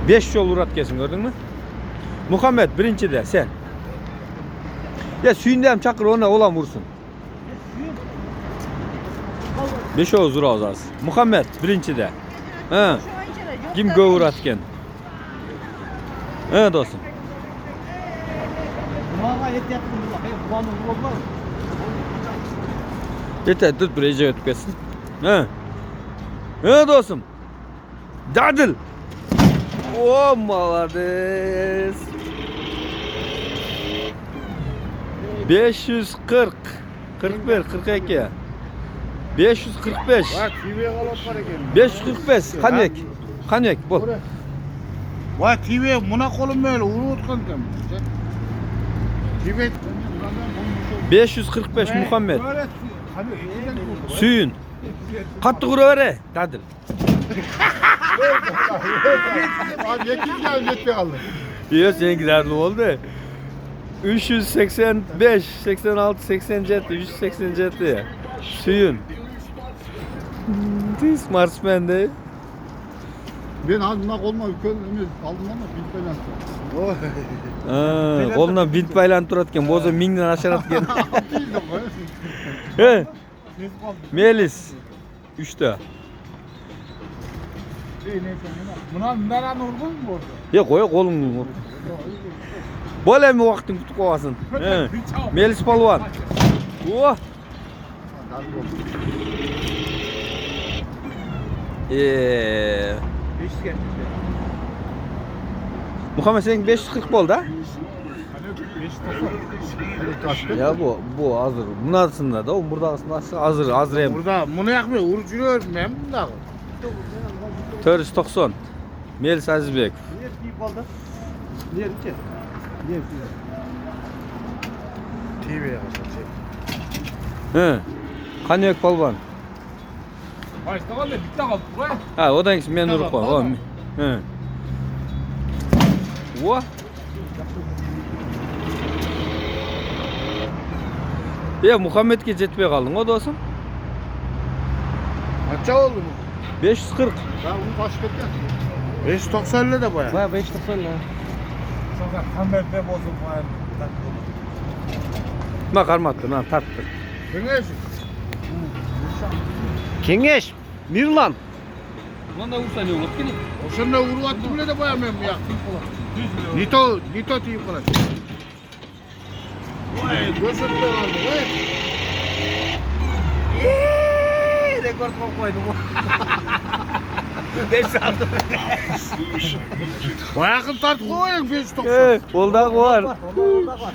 5 yol uğrat kesin, gördün mü? Muhammed birinci de sen. Ya suyundayım çakır ona olan vursun. 5 yol uğrat az. Muhammed birinci de. Ha. Kim gö uğratken? Ha dostum. Yeter tut buraya cevap gelsin. Ha. Ha dostum. Dadıl. Oh malades. 540 41 42 545 545 kanek kanek bu. Vay TV buna kolum böyle uğurtkan dem. TV 545 Muhammed. Suyun. Katı kuru vere. Dadıl. Abi yakın geldi kaldı. Yok sen giderli oldu. 385 86 87 387 suyun. This marsmende. Ben ağzımda koluma yüklendim aldım ama bilmeden. Kolundan bint paylan turatken boza mingden aşağı atken. He. Melis 3'te. Buna nereden vurdun mu orada? Ya koy kolunu. Böyle mi vaktin kutu kovasın? He. Melis palvan. Oh. Muhammed senin 540 bol da. Ya bu hazır. Bunun arasında da burada aslında hazır hem. Burada bunu yakmıyor. Urucuyor ben bunda. 490. Melis Azizbek. TV'ye He. Kanyak palvan. Başta kaldı, bitti kaldı buraya. Ha o da ikisi men urup var. O. He. Vah. Ya Muhammed'e jetmeye kaldın o da olsun. Kaça oldu mu? 540. Ben bunu başka bir 590'la da bayağı. Baya 540 la. Sonra kamerde bozuk var. Makarma attın ha tarttı. Güneş. Kengeş. Mirlan. Ulan da vursa ne olur ki? O sene vuru attım bile de bayağı ben yaktım. Nito tiyip falan. Vay gözüm dolandı vay. Rekor koydu bu. 5 saat. Bayağı tart koyun 590. Oldak var. Orada var.